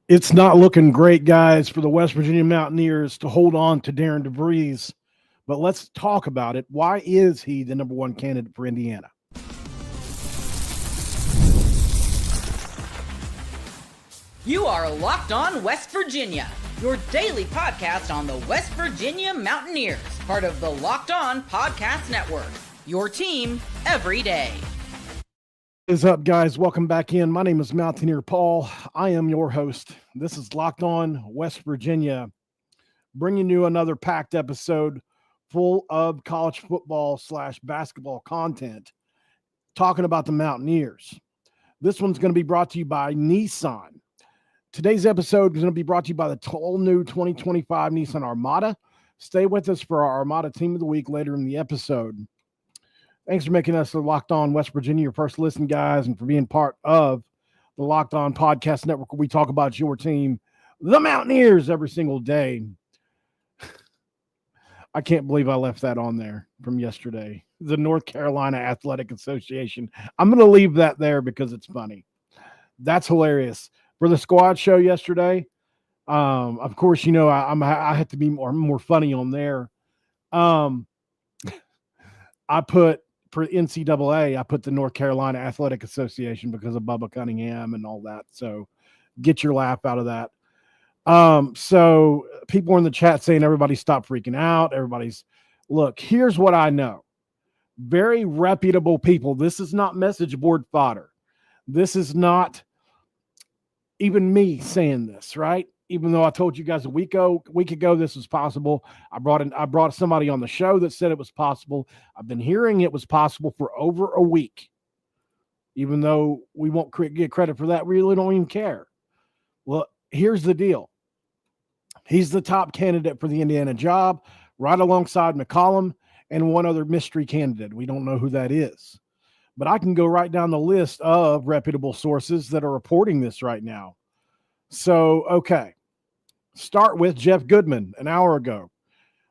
It's not looking great, guys, for the West Virginia Mountaineers to hold on to Darren DeVries. But let's talk about it. Why is he the number one candidate for Indiana? You are Locked On West Virginia, your daily podcast on the West Virginia Mountaineers, part of the Locked On Podcast Network, your team every day. What is up, guys? Welcome back in. My name is Mountaineer Paul. I am your host. This is Locked On West Virginia, bringing you another packed episode full of college football / basketball content, talking about the Mountaineers. This one's going to be brought to you by Nissan. Today's episode is going to be brought to you by the all new 2025 Nissan Armada. Stay with us for our Armada Team of the Week later in the episode. Thanks for making us the Locked On West Virginia your first listen, guys, and for being part of the Locked On Podcast Network, where we talk about your team, the Mountaineers, every single day. I can't believe I left that on there from yesterday. The North Carolina Athletic Association. I'm going to leave that there because it's funny. That's hilarious. For the squad show yesterday, of course, you know, I had to be more funny on there. I put for NCAA, I put the North Carolina Athletic Association because of Bubba Cunningham and all that. So get your laugh out of that. So people in the chat saying everybody stop freaking out. Look, here's what I know. Very reputable people. This is not message board fodder. This is not even me saying this, right? Even though I told you guys a week ago this was possible. I brought somebody on the show that said it was possible. I've been hearing it was possible for over a week. Even though we won't get credit for that, we really don't even care. Well, here's the deal. He's the top candidate for the Indiana job, right alongside McCollum and one other mystery candidate. We don't know who that is. But I can go right down the list of reputable sources that are reporting this right now. So, okay. Start with Jeff Goodman an hour ago.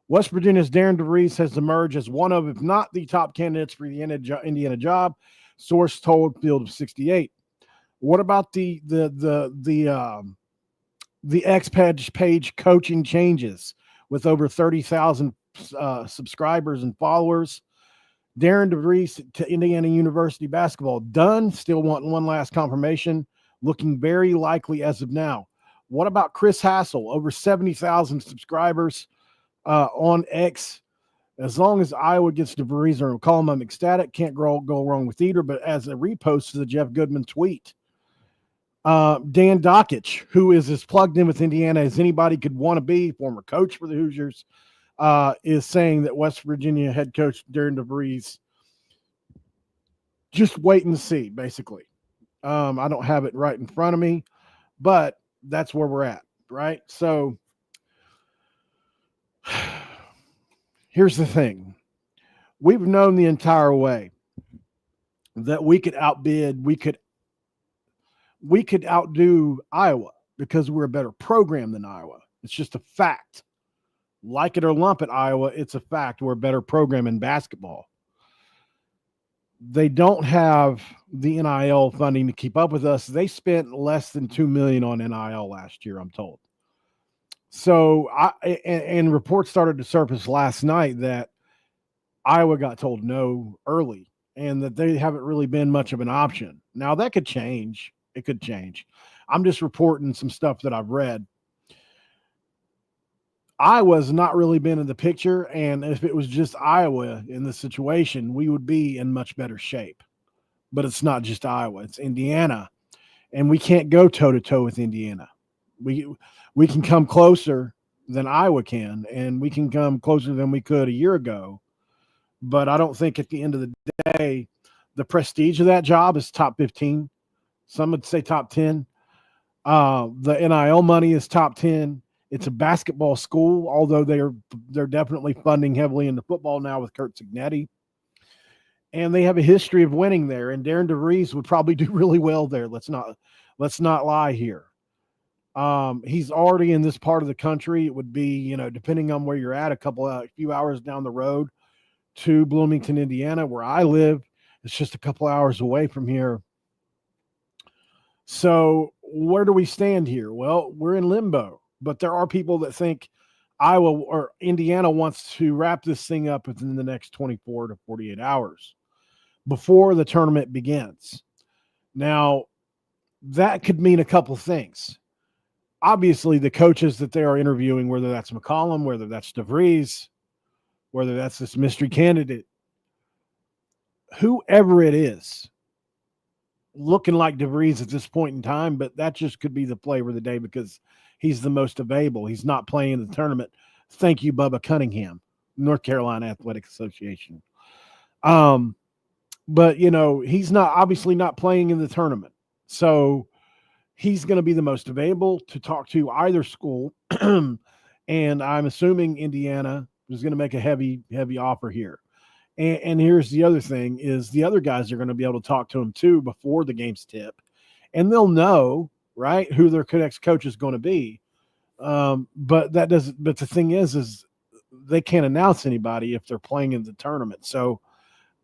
West Virginia's Darren DeVries has emerged as one of, if not the top candidates for the Indiana job. Source told Field of 68. What about the X page coaching changes with over 30,000 subscribers and followers? Darren DeVries to Indiana University basketball done. Still wanting one last confirmation. Looking very likely as of now. What about Chris Hassel? Over 70,000 subscribers on X. As long as Iowa gets DeVries or McCollum, I'm ecstatic. Can't go wrong with either. But as a repost to the Jeff Goodman tweet, Dan Dakich, who is as plugged in with Indiana as anybody could want to be, former coach for the Hoosiers, is saying that West Virginia head coach Darren DeVries, just wait and see, basically. I don't have it right in front of me, but that's where we're at, right? So here's the thing. We've known the entire way that we could outdo Iowa because we're a better program than Iowa. It's just a fact. Like it or lump it, Iowa, it's a fact. We're a better program in basketball. They don't have the NIL funding to keep up with us. They spent less than $2 million on NIL last year, I'm told. So, and reports started to surface last night that Iowa got told no early and that they haven't really been much of an option. Now, that could change. It could change. I'm just reporting some stuff that I've read. Iowa's not really been in the picture, and if it was just Iowa in this situation, we would be in much better shape. But it's not just Iowa, it's Indiana, and we can't go toe-to-toe with Indiana. We can come closer than Iowa can, and we can come closer than we could a year ago. But I don't think at the end of the day, the prestige of that job is top 15. Some would say top 10. The NIL money is top 10. It's a basketball school, although they're definitely funding heavily into football now with Kurt Signetti. And they have a history of winning there. And Darren DeVries would probably do really well there. Let's not lie here. He's already in this part of the country. It would be, you know, depending on where you're at, a few hours down the road to Bloomington, Indiana, where I live. It's just a couple hours away from here. So where do we stand here? Well, we're in limbo, but there are people that think Iowa or Indiana wants to wrap this thing up within the next 24 to 48 hours before the tournament begins. Now, that could mean a couple things. Obviously, the coaches that they are interviewing, whether that's McCollum, whether that's DeVries, whether that's this mystery candidate, whoever it is, looking like DeVries at this point in time, but that just could be the flavor of the day because he's the most available. He's not playing in the tournament. Thank you, Bubba Cunningham, North Carolina Athletic Association. But, he's obviously not playing in the tournament. So he's going to be the most available to talk to either school. And I'm assuming Indiana is going to make a heavy, heavy offer here. And here's the other thing is the other guys are going to be able to talk to him too before the game's tip. And they'll know, right, who their next coach is going to be. But the thing is they can't announce anybody if they're playing in the tournament. So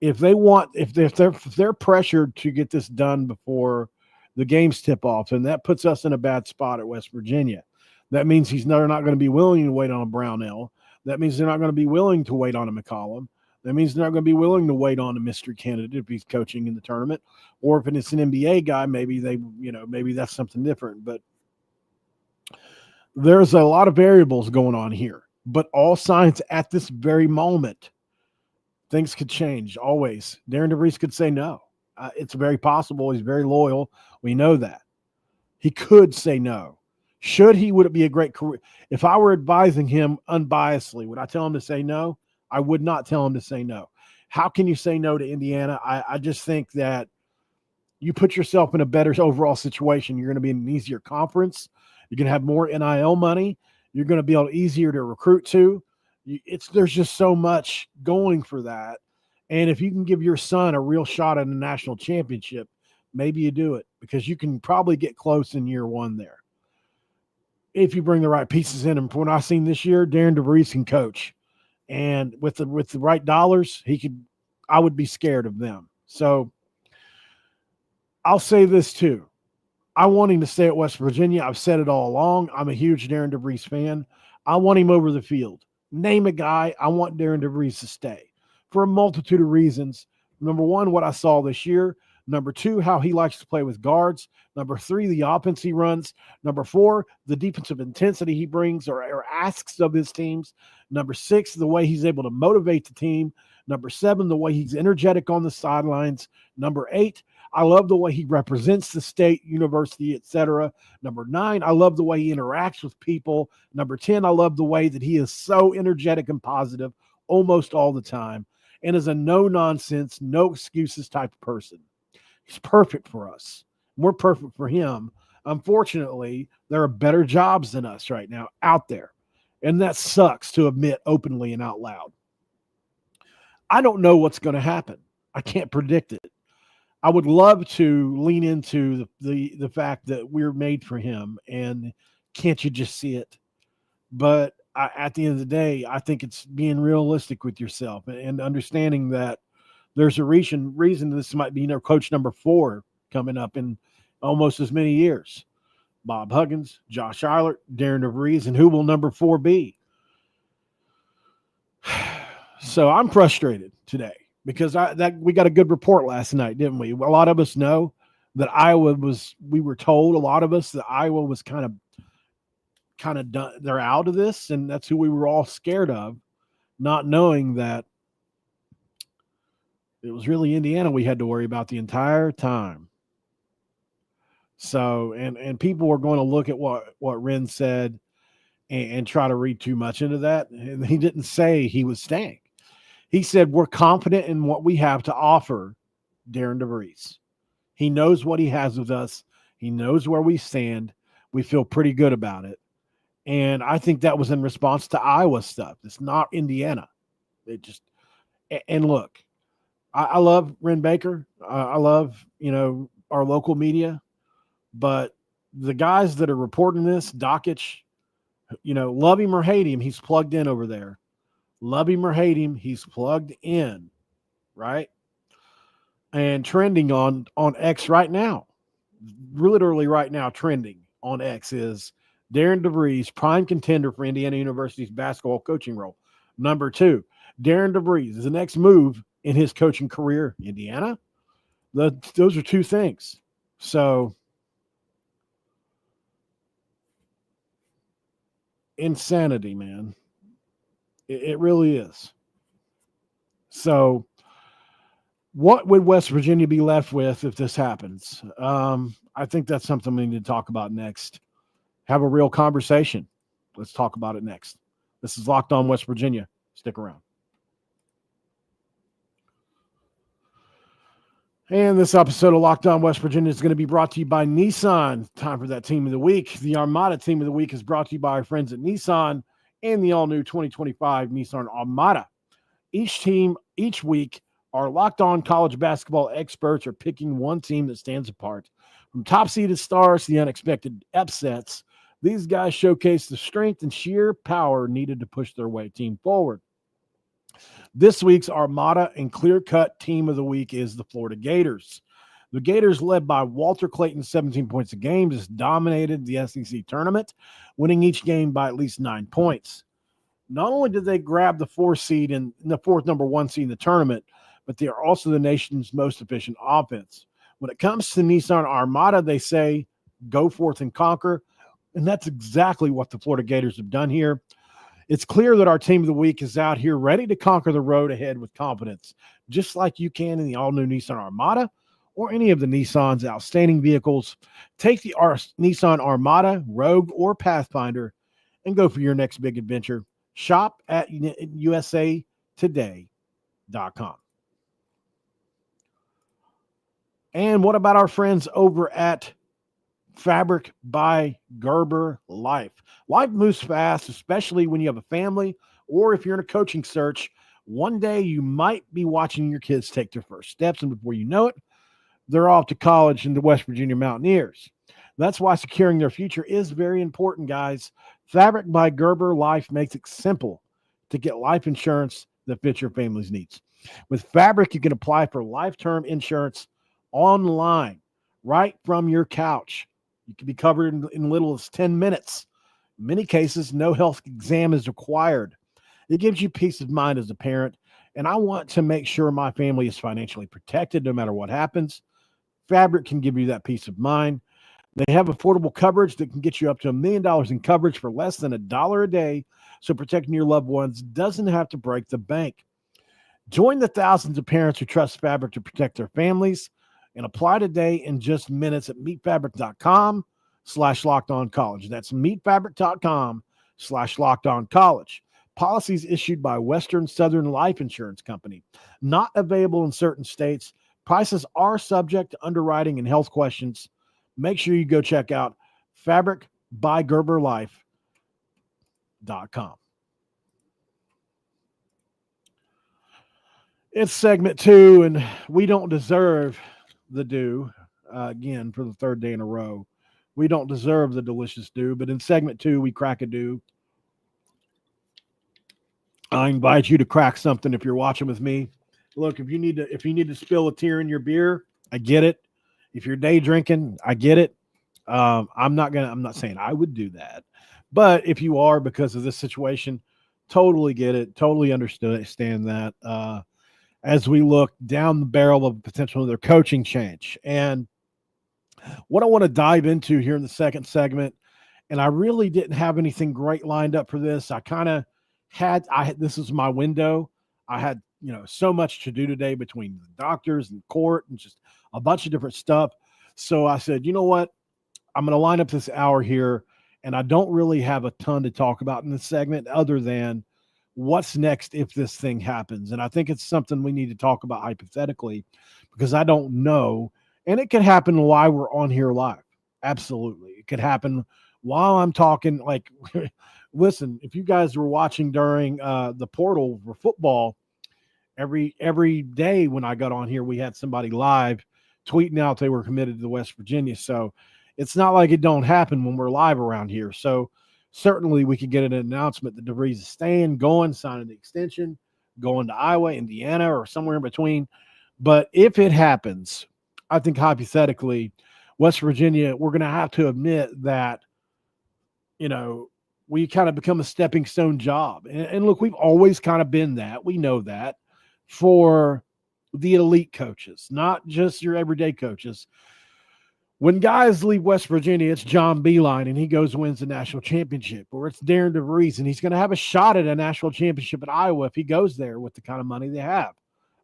if they're pressured to get this done before the games tip off, and that puts us in a bad spot at West Virginia. That means they're not going to be willing to wait on a Brownell. That means they're not going to be willing to wait on a McCollum. That means they're not going to be willing to wait on a mystery candidate if he's coaching in the tournament, or if it's an NBA guy, maybe maybe that's something different. But there's a lot of variables going on here. But all signs at this very moment, things could change. Always, Darren DeVries could say no. It's very possible. He's very loyal. We know that. He could say no. Would it be a great career? If I were advising him unbiasedly, would I tell him to say no? I would not tell him to say no. How can you say no to Indiana? I just think that you put yourself in a better overall situation. You're going to be in an easier conference. You're going to have more NIL money. You're going to be easier to recruit to. There's just so much going for that. And if you can give your son a real shot at a national championship, maybe you do it because you can probably get close in year one there. If you bring the right pieces in. And from what I've seen this year, Darren DeVries can coach. And with the right dollars, I would be scared of them. So I'll say this too. I want him to stay at West Virginia. I've said it all along. I'm a huge Darren DeVries fan. I want him over the field. Name a guy. I want Darren DeVries to stay for a multitude of reasons. Number one, what I saw this year. Number two, how he likes to play with guards. Number three, the offense he runs. Number four, the defensive intensity he brings or asks of his teams. Number six, the way he's able to motivate the team. Number seven, the way he's energetic on the sidelines. Number eight, I love the way he represents the state, university, etc. Number nine, I love the way he interacts with people. Number 10, I love the way that he is so energetic and positive almost all the time and is a no-nonsense, no excuses type of person. He's perfect for us. We're perfect for him. Unfortunately, there are better jobs than us right now out there. And that sucks to admit openly and out loud. I don't know what's going to happen. I can't predict it. I would love to lean into the fact that we're made for him and can't you just see it? But at the end of the day, I think it's being realistic with yourself and understanding that there's a reason this might be coach number 4 coming up in almost as many years. Bob Huggins, Josh Eilert, Darren DeVries, and who will number 4 be? So I'm frustrated today because we got a good report last night, didn't we? A lot of us know that we were told, a lot of us, that Iowa was kind of done. They're out of this, and that's who we were all scared of, not knowing that it was really Indiana we had to worry about the entire time. So, and people were going to look at what Wren said and try to read too much into that. And he didn't say he was staying. He said, we're confident in what we have to offer Darren DeVries. He knows what he has with us. He knows where we stand. We feel pretty good about it. And I think that was in response to Iowa stuff. It's not Indiana. And look, I love Wren Baker. I love, our local media. But the guys that are reporting this, Dakich, love him or hate him, he's plugged in over there. Love him or hate him, he's plugged in, right? And trending on X right now. literally right now trending on X is Darren DeVries, prime contender for Indiana University's basketball coaching role. Number 2, Darren DeVries is the next move in his coaching career. Indiana? Those are two things. So, insanity, man. It really is. So, what would West Virginia be left with if this happens? I think that's something we need to talk about next. Have a real conversation. Let's talk about it next. This is Locked On West Virginia. Stick around. And this episode of Locked On West Virginia is going to be brought to you by Nissan. Time for that team of the week. The Armada team of the week is brought to you by our friends at Nissan and the all-new 2025 Nissan Armada. Each week, our Locked On college basketball experts are picking one team that stands apart. From top-seeded stars to the unexpected upsets, these guys showcase the strength and sheer power needed to push their team forward. This week's Armada and clear-cut team of the week is the Florida Gators. The Gators, led by Walter Clayton, 17 points a game, just dominated the SEC tournament, winning each game by at least 9 points. Not only did they grab the fourth number 1 seed in the tournament, but they are also the nation's most efficient offense. When it comes to Nissan Armada, they say, go forth and conquer, and that's exactly what the Florida Gators have done here. It's clear that our team of the week is out here ready to conquer the road ahead with confidence, just like you can in the all-new Nissan Armada or any of the Nissan's outstanding vehicles. Take the Nissan Armada, Rogue, or Pathfinder and go for your next big adventure. Shop at usatoday.com. And what about our friends over at Fabric by Gerber Life? Life moves fast, especially when you have a family or if you're in a coaching search. One day you might be watching your kids take their first steps, and before you know it, they're off to college in the West Virginia Mountaineers. That's why securing their future is very important, guys. Fabric by Gerber Life makes it simple to get life insurance that fits your family's needs. With Fabric, you can apply for life-term insurance online, right from your couch. You can be covered in little as 10 minutes. In many cases, no health exam is required. It gives you peace of mind as a parent, and I want to make sure my family is financially protected no matter what happens. Fabric can give you that peace of mind. They have affordable coverage that can get you up to $1 million in coverage for less than $1 a day, so protecting your loved ones doesn't have to break the bank. Join the thousands of parents who trust Fabric to protect their families and apply today in just minutes at meetfabric.com/lockedoncollege. That's meetfabric.com/lockedoncollege. Policies issued by Western Southern Life Insurance Company. Not available in certain states. Prices are subject to underwriting and health questions. Make sure you go check out fabricbygerberlife.com. It's segment 2, and we don't deserve the dew. Again, for the third day in a row. We don't deserve the delicious dew, but in segment 2, we crack a dew. I invite you to crack something if you're watching with me. Look, if you need to spill a tear in your beer, I get it. If you're day drinking, I get it. I'm not saying I would do that, but if you are because of this situation, totally get it. Totally understand that. As we look down the barrel of potential of their coaching change, and what I want to dive into here in the second segment, and I really didn't have anything great lined up for this. This is my window. I had, so much to do today between the doctors and court and just a bunch of different stuff. So I said, you know what? I'm going to line up this hour here, and I don't really have a ton to talk about in this segment other than what's next if this thing happens. And I think it's something we need to talk about hypothetically because I don't know. And it could happen while we're on here live. Absolutely. It could happen while I'm talking. Like, listen, if you guys were watching during the portal for football, every day when I got on here, we had somebody live tweeting out they were committed to West Virginia. So it's not like it don't happen when we're live around here. So certainly we could get an announcement that DeVries is staying, going, signing the extension, going to Iowa, Indiana, or somewhere in between. But if it happens, I think hypothetically, West Virginia, we're going to have to admit that, we kind of become a stepping stone job. And look, we've always kind of been that. We know that for the elite coaches, not just your everyday coaches. When guys leave West Virginia, it's John Beeline and he goes and wins the national championship, or it's Darren DeVries and he's going to have a shot at a national championship at Iowa if he goes there with the kind of money they have.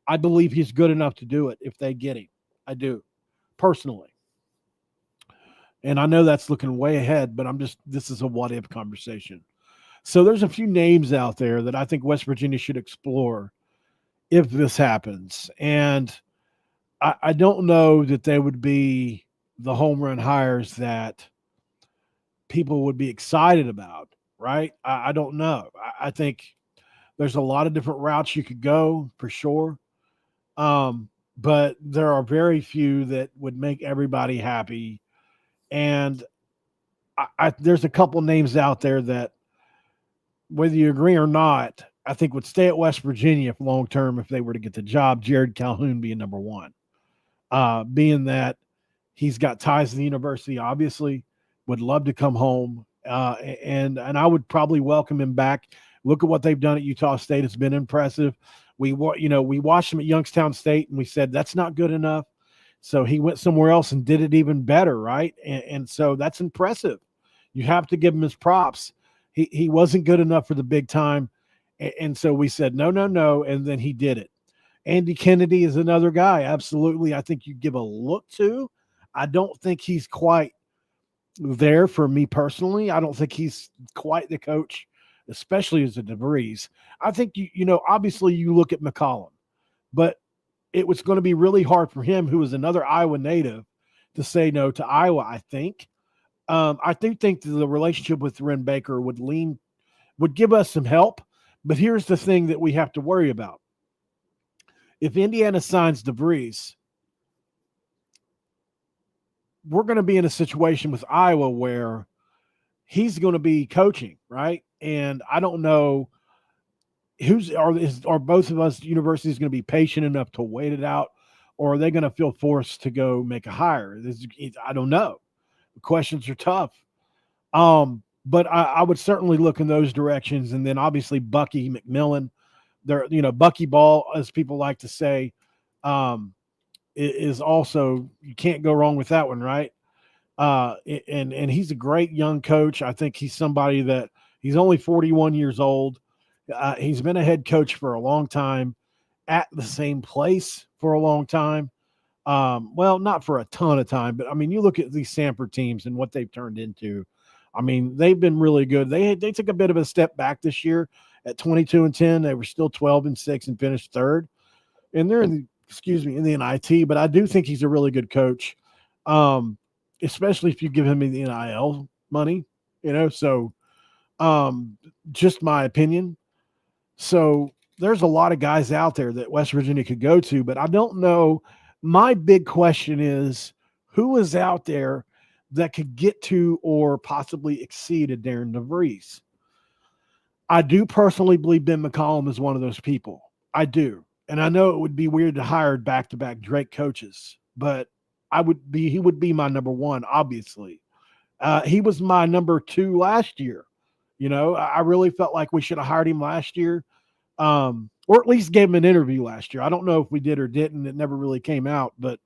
I believe he's good enough to do it if they get him. I do, personally. And I know that's looking way ahead, but this is a what-if conversation. So there's a few names out there that I think West Virginia should explore if this happens. And I don't know that they would be the home run hires that people would be excited about, right? I don't know. I think there's a lot of different routes you could go for sure. But there are very few that would make everybody happy. And there's a couple names out there that, whether you agree or not, I think would stay at West Virginia for long term if they were to get the job. Jared Calhoun being number one, being that he's got ties to the university, obviously, would love to come home. And I would probably welcome him back. Look at what they've done at Utah State. It's been impressive. We watched him at Youngstown State and we said, that's not good enough. So he went somewhere else and did it even better. Right. And so that's impressive. You have to give him his props. He wasn't good enough for the big time. And so we said, no. And then he did it. Andy Kennedy is another guy. Absolutely. I think you give a look to. I don't think he's quite there for me personally. I don't think he's quite the coach, especially as a DeVries. I think, obviously you look at McCollum, but it was going to be really hard for him, who is another Iowa native, to say no to Iowa, I think. I do think that the relationship with Ren Baker would give us some help. But here's the thing that we have to worry about. If Indiana signs DeVries, we're going to be in a situation with Iowa where he's going to be coaching, right? And I don't know are both of us universities going to be patient enough to wait it out, or are they going to feel forced to go make a hire? I don't know. The questions are tough. But I would certainly look in those directions. And then obviously Bucky McMillan, Bucky Ball, as people like to say, is also, you can't go wrong with that one, right? And he's a great young coach. I think he's somebody that he's only 41 years old. He's been a head coach for a long time at the same place for a long time. Well, not for a ton of time, but I mean, you look at these Samford teams and what they've turned into. I mean, they've been really good. They took a bit of a step back this year at 22-10. They were still 12-6 and finished third. And they're in the NIT, but I do think he's a really good coach. Especially if you give him the NIL money, so just my opinion. So there's a lot of guys out there that West Virginia could go to, but I don't know. My big question is, who is out there that could get to or possibly exceed a Darren DeVries? I do personally believe Ben McCollum is one of those people. I do. And I know it would be weird to hire back-to-back Drake coaches, but he would be my number one, obviously. He was my number two last year. I really felt like we should have hired him last year, or at least gave him an interview last year. I don't know if we did or didn't. It never really came out, but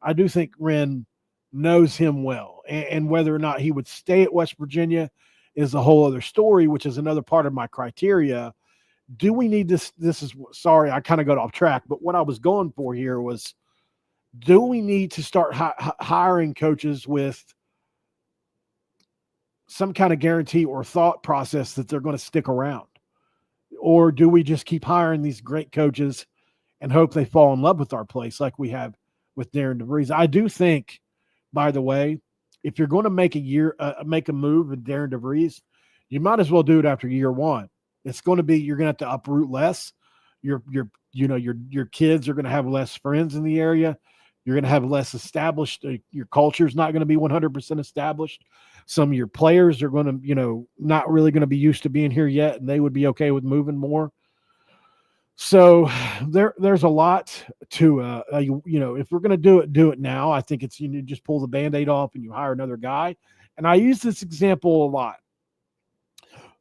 I do think Ren knows him well. And whether or not he would stay at West Virginia is a whole other story, which is another part of my criteria. Do we need this? Sorry, I kind of got off track, but what I was going for here was, do we need to start hiring coaches with some kind of guarantee or thought process that they're going to stick around? Or do we just keep hiring these great coaches and hope they fall in love with our place like we have with Darren DeVries? I do think, by the way, if you're going to make a move with Darren DeVries, you might as well do it after year one. It's going to be, you're going to have to uproot less. Your kids are going to have less friends in the area. You're going to have less established. Your culture is not going to be 100% established. Some of your players are going to, not really going to be used to being here yet, and they would be okay with moving more. So there's a lot to if we're going to do it now. I think it's you just pull the Band-Aid off and you hire another guy. And I use this example a lot.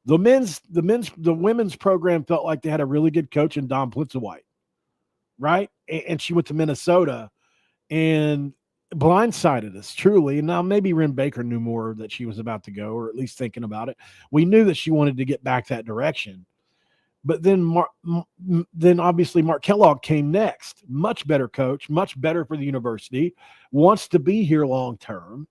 The women's program felt like they had a really good coach in Don Plitzowhite, right? And she went to Minnesota and blindsided us truly. And now maybe Ren Baker knew more that she was about to go, or at least thinking about it. We knew that she wanted to get back that direction. But then obviously Mark Kellogg came next. Much better coach, much better for the university, wants to be here long term.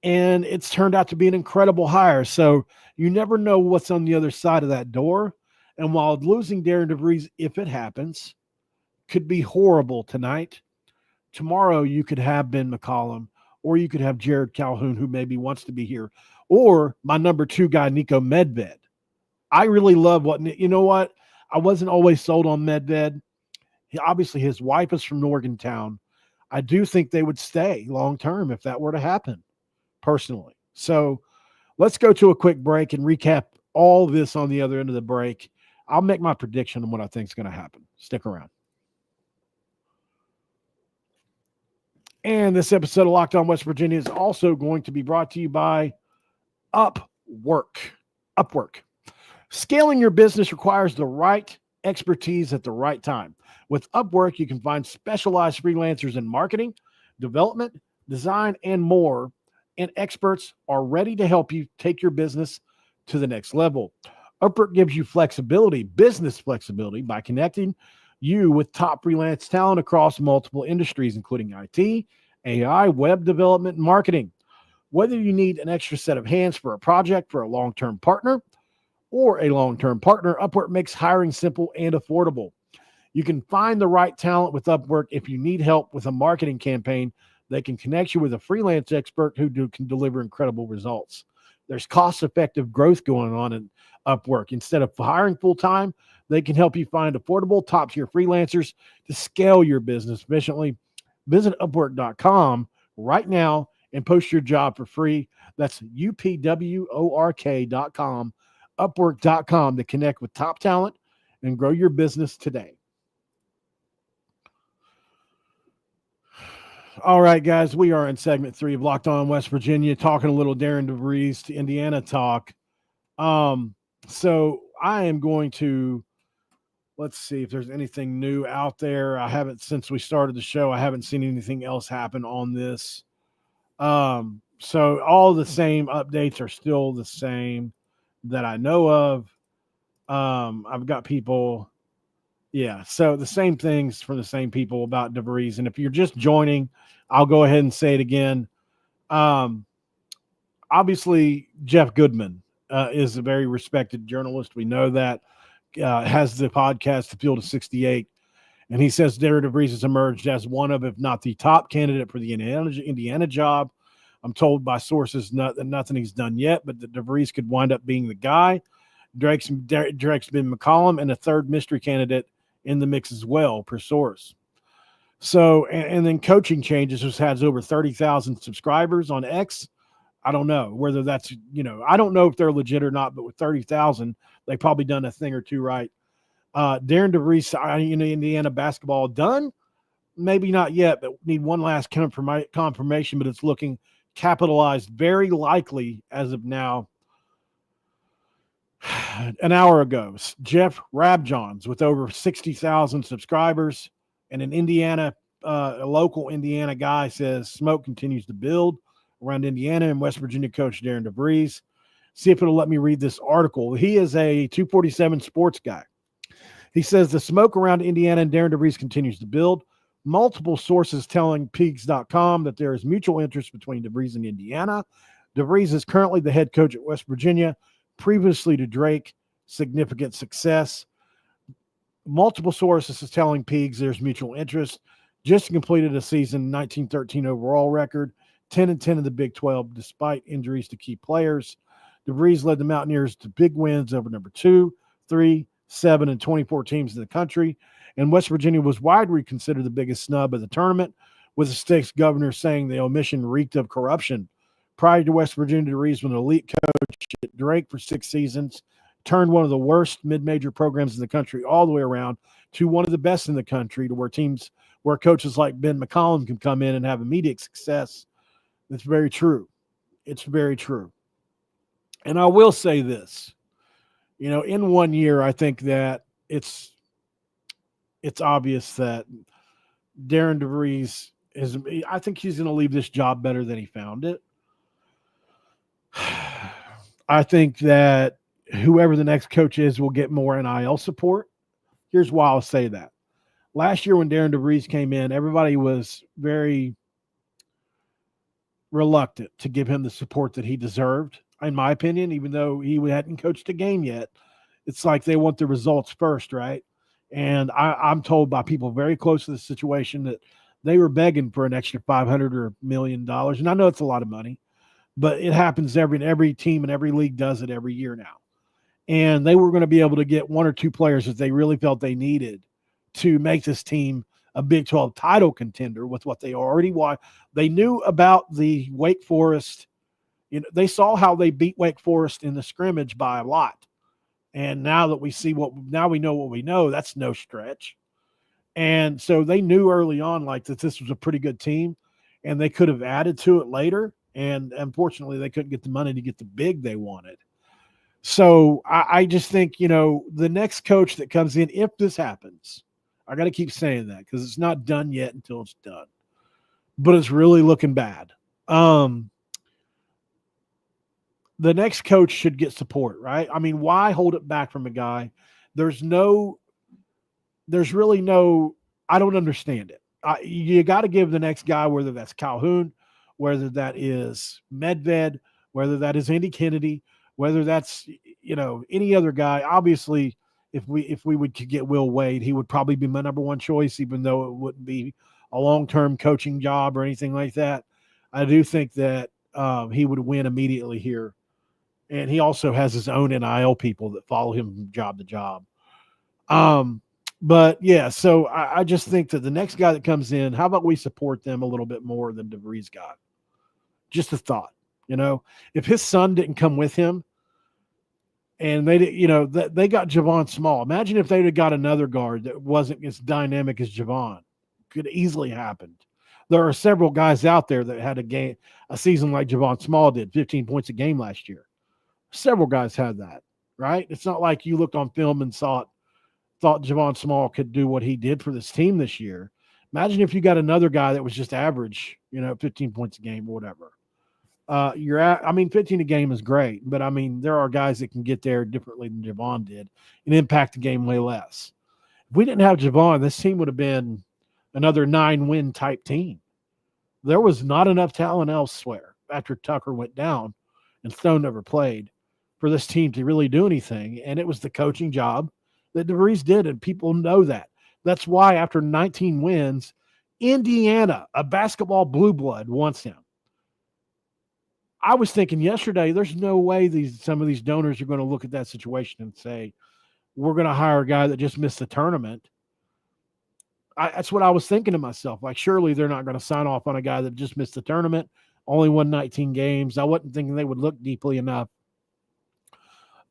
And it's turned out to be an incredible hire. So you never know what's on the other side of that door. And while losing Darren DeVries, if it happens, could be horrible tonight, tomorrow you could have Ben McCollum, or you could have Jared Calhoun, who maybe wants to be here, or my number 2 guy, Nico Medved. I really love what I wasn't always sold on Medved. Obviously, his wife is from Morgantown. I do think they would stay long term if that were to happen, personally. So let's go to a quick break and recap all this on the other end of the break. I'll make my prediction on what I think is going to happen. Stick around. And this episode of Locked On West Virginia is also going to be brought to you by Upwork. Scaling your business requires the right expertise at the right time. With Upwork, you can find specialized freelancers in marketing, development, design, and more, and experts are ready to help you take your business to the next level. Upwork gives you business flexibility, by connecting you with top freelance talent across multiple industries, including IT, AI, web development, and marketing. Whether you need an extra set of hands for a project for a long-term partner, Upwork makes hiring simple and affordable. You can find the right talent with Upwork. If you need help with a marketing campaign, they can connect you with a freelance expert who can deliver incredible results. There's cost-effective growth going on in Upwork. Instead of hiring full-time, they can help you find affordable, top-tier freelancers to scale your business efficiently. Visit Upwork.com right now and post your job for free. That's UPWORK.com. Upwork.com to connect with top talent and grow your business today. All right, guys, we are in segment 3 of Locked On West Virginia, talking a little Darren DeVries to Indiana talk. So I am going to, let's see if there's anything new out there. Since we started the show, I haven't seen anything else happen on this. So all the same updates are still the same that I know of. I've got people. Yeah. So the same things from the same people about DeVries. And if you're just joining, I'll go ahead and say it again. Obviously Jeff Goodman, is a very respected journalist. We know that, has the podcast, The Field of 68. And he says Darren DeVries has emerged as one of, if not the top candidate for the Indiana job. I'm told by sources that nothing he's done yet, but that DeVries could wind up being the guy. Drake's been McCollum and a third mystery candidate in the mix as well, per source. So, and then coaching changes, which has over 30,000 subscribers on X. I don't know whether that's, I don't know if they're legit or not, but with 30,000, they've probably done a thing or two right. Darren DeVries, Indiana basketball done? Maybe not yet, but need one last confirmation, but it's looking capitalized very likely as of now. An hour ago, Jeff Rabjohns, with over 60,000 subscribers, and an Indiana, a local Indiana guy, says smoke continues to build around Indiana and West Virginia coach Darren DeVries. See if it'll let me read this article. He is a 247 sports guy. He says the smoke around Indiana and Darren DeVries continues to build. Multiple sources telling Pigs.com that there is mutual interest between DeVries and Indiana. DeVries is currently the head coach at West Virginia, previously to Drake, significant success. Multiple sources is telling Pigs there's mutual interest. Just completed a season 1913 overall record, 10-10 in the Big 12, despite injuries to key players. DeVries led the Mountaineers to big wins over number 2, 3, 7, and 24 teams in the country. And West Virginia was widely considered the biggest snub of the tournament, with the state's governor saying the omission reeked of corruption. Prior to West Virginia, DeVries was an elite coach at Drake for 6 seasons, turned one of the worst mid-major programs in the country all the way around to one of the best in the country, to where coaches like Ben McCollum can come in and have immediate success. It's very true. It's very true. And I will say this, in 1 year, I think that it's obvious that Darren DeVries I think he's going to leave this job better than he found it. I think that whoever the next coach is will get more NIL support. Here's why I'll say that. Last year when Darren DeVries came in, everybody was very reluctant to give him the support that he deserved, in my opinion, even though he hadn't coached a game yet. It's like they want the results first, right? And I'm told by people very close to the situation that they were begging for an extra $500 or $1 million. And I know it's a lot of money, but it happens every team and every league does it every year now. And they were going to be able to get one or two players that they really felt they needed to make this team a Big 12 title contender with what they already want. They knew about the Wake Forest. They saw how they beat Wake Forest in the scrimmage by a lot. And now that we know what we know, that's no stretch. And so they knew early on that this was a pretty good team, and they could have added to it later. And unfortunately, they couldn't get the money to get the big they wanted. So I just think, the next coach that comes in, if this happens, I got to keep saying that because it's not done yet until it's done. But it's really looking bad. The next coach should get support, right? I mean, why hold it back from a guy? There's really no, I don't understand it. You got to give the next guy, whether that's Calhoun, whether that is Medved, whether that is Andy Kennedy, whether that's, any other guy. Obviously, if we could get Will Wade, he would probably be my number one choice, even though it wouldn't be a long-term coaching job or anything like that. I do think that he would win immediately here. And he also has his own NIL people that follow him from job to job. But yeah, so I just think that the next guy that comes in, how about we support them a little bit more than DeVries got? Just a thought, if his son didn't come with him and they got Javon Small. Imagine if they'd have got another guard that wasn't as dynamic as Javon. Could easily happen. There are several guys out there that had a season like Javon Small did, 15 points a game last year. Several guys had that, right? It's not like you looked on film and thought Javon Small could do what he did for this team this year. Imagine if you got another guy that was just average, 15 points a game or whatever. 15 a game is great, but there are guys that can get there differently than Javon did and impact the game way less. If we didn't have Javon, this team would have been another 9-win type team. There was not enough talent elsewhere after Tucker went down and Stone never played for this team to really do anything. And it was the coaching job that DeVries did, and people know that. That's why after 19 wins, Indiana, a basketball blue blood, wants him. I was thinking yesterday, there's no way some of these donors are going to look at that situation and say, we're going to hire a guy that just missed the tournament. That's what I was thinking to myself. Surely they're not going to sign off on a guy that just missed the tournament, only won 19 games. I wasn't thinking they would look deeply enough.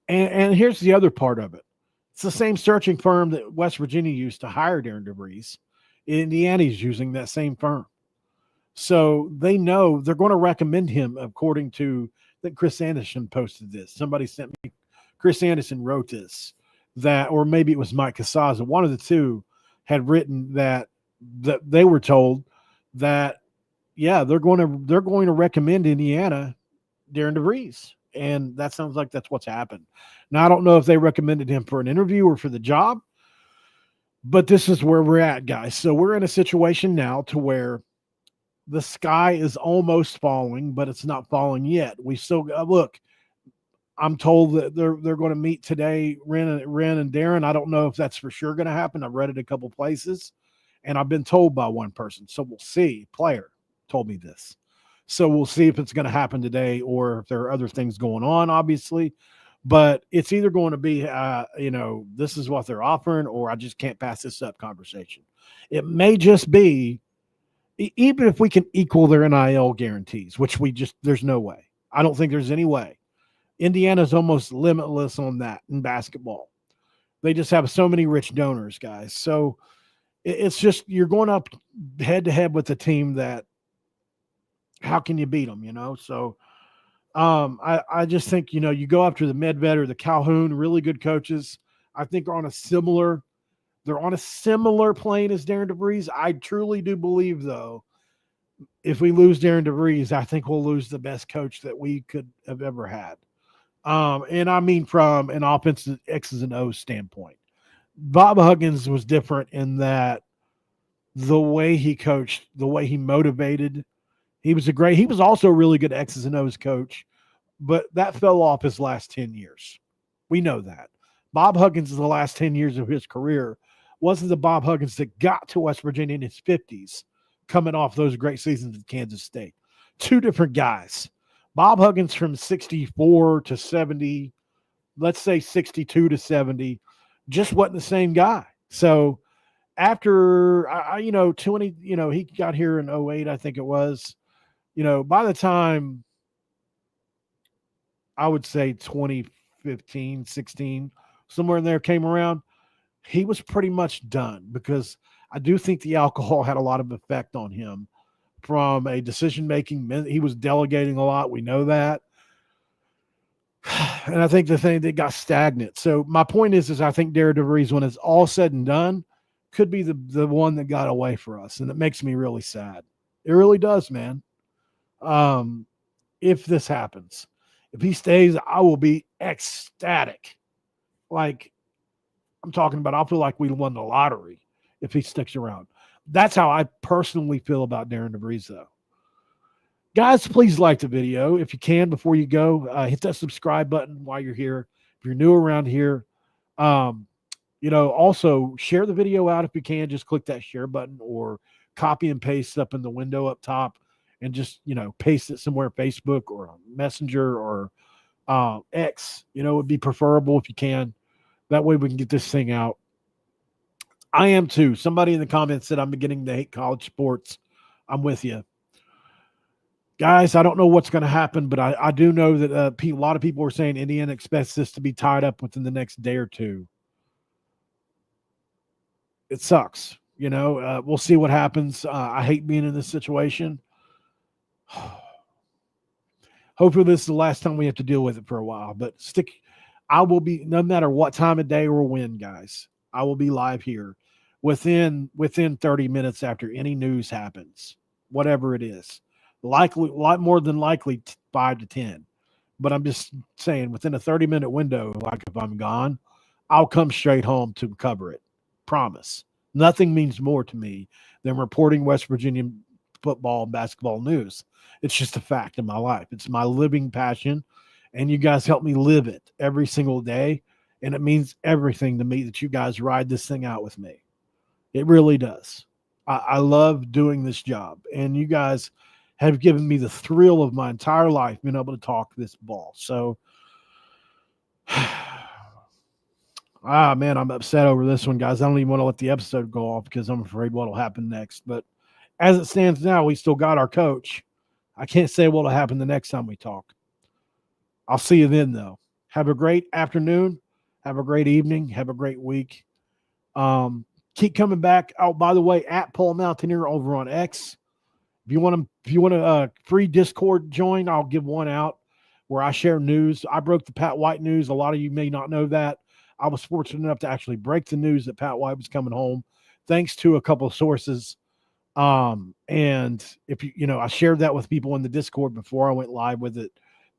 And here's the other part of it. It's the same searching firm that West Virginia used to hire Darren DeVries. Indiana's using that same firm. So they know they're going to recommend him according to, I think Chris Anderson posted this. Somebody sent me, Chris Anderson wrote this, or maybe it was Mike Casaza. One of the two had written that they were told that, yeah, they're going to recommend Indiana Darren DeVries. And that sounds like that's what's happened. Now, I don't know if they recommended him for an interview or for the job, but this is where we're at, guys. So we're in a situation now to where the sky is almost falling, but it's not falling yet. We still look. I'm told that they're going to meet today, Ren and Darren. I don't know if that's for sure going to happen. I've read it a couple places, and I've been told by one person. So we'll see. Player told me this. So we'll see if it's going to happen today or if there are other things going on, obviously. But it's either going to be, this is what they're offering, or I just can't pass this up conversation. It may just be, even if we can equal their NIL guarantees, which there's no way. I don't think there's any way. Indiana's almost limitless on that in basketball. They just have so many rich donors, guys. So it's just you're going up head to head with a team that how can you beat them, So I just think, you go after the Medved or the Calhoun, really good coaches. I think are on a similar plane as Darren DeVries. I truly do believe, though, if we lose Darren DeVries, I think we'll lose the best coach that we could have ever had. And I mean from an offensive X's and O's standpoint. Bob Huggins was different in that the way he coached, the way he motivated, he was also a really good X's and O's coach, but that fell off his last 10 years. We know that. Bob Huggins in the last 10 years of his career wasn't the Bob Huggins that got to West Virginia in his 50s, coming off those great seasons at Kansas State. Two different guys. Bob Huggins from 64 to 70, let's say 62 to 70, just wasn't the same guy. So after, 20, he got here in 08, I think it was. By the time I would say 2015, 16, somewhere in there came around, he was pretty much done because I do think the alcohol had a lot of effect on him from a decision-making. He was delegating a lot. We know that. And I think the thing that got stagnant. So my point is I think Darren DeVries, when it's all said and done, could be the one that got away for us. And it makes me really sad. It really does, man. If this happens, if he stays, I will be ecstatic. Like I'm talking about, I'll feel like we won the lottery if he sticks around. That's how I personally feel about Darren DeVries, though. Guys, please like the video if you can before you go. Hit that subscribe button while you're here. If you're new around here, also share the video out if you can. Just click that share button or copy and paste up in the window up top and just, paste it somewhere, Facebook or Messenger or X. It would be preferable if you can. That way we can get this thing out. I am too. Somebody in the comments said I'm beginning to hate college sports. I'm with you. Guys, I don't know what's going to happen, but I do know that a lot of people are saying Indiana expects this to be tied up within the next day or two. It sucks. We'll see what happens. I hate being in this situation. Hopefully this is the last time we have to deal with it for a while, but I will be, no matter what time of day or when, guys, I will be live here within 30 minutes after any news happens, whatever it is. Likely, a lot more than likely 5 to 10. But I'm just saying within a 30-minute window, like if I'm gone, I'll come straight home to cover it. Promise. Nothing means more to me than reporting West Virginia football and basketball news. It's just a fact in my life. It's my living passion, and you guys help me live it every single day, and it means everything to me that you guys ride this thing out with me. It really does. I love doing this job, and you guys have given me the thrill of my entire life being able to talk this ball. So, man, I'm upset over this one, guys. I don't even want to let the episode go off because I'm afraid what will happen next. But as it stands now, we still got our coach. I can't say what will happen the next time we talk. I'll see you then, though. Have a great afternoon. Have a great evening. Have a great week. Keep coming back. Oh, by the way, at Paul Mountaineer over on X. If you want a free Discord join, I'll give one out where I share news. I broke the Pat White news. A lot of you may not know that. I was fortunate enough to actually break the news that Pat White was coming home, thanks to a couple of sources. And if I shared that with people in the Discord before I went live with it,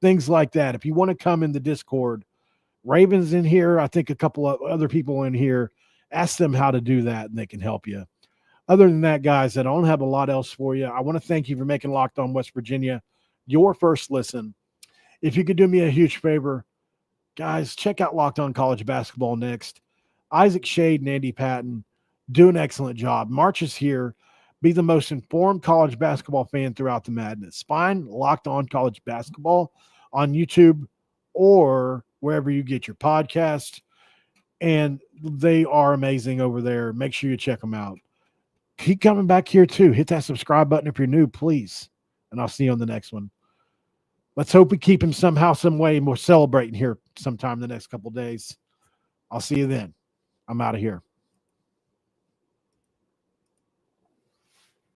things like that. If you want to come in the Discord, Raven's in here. I think a couple of other people in here. Ask them how to do that, and they can help you. Other than that, guys, I don't have a lot else for you. I want to thank you for making Locked On West Virginia your first listen. If you could do me a huge favor, guys, check out Locked On College Basketball next. Isaac Shade and Andy Patton do an excellent job. March is here. Be the most informed college basketball fan throughout the madness. Find Locked On College Basketball on YouTube or wherever you get your podcast. And they are amazing over there. Make sure you check them out. Keep coming back here too. Hit that subscribe button if you're new, please. And I'll see you on the next one. let's hope we keep him somehow, some way, and we're celebrating here sometime the next couple of days. I'll see you then. I'm out of here.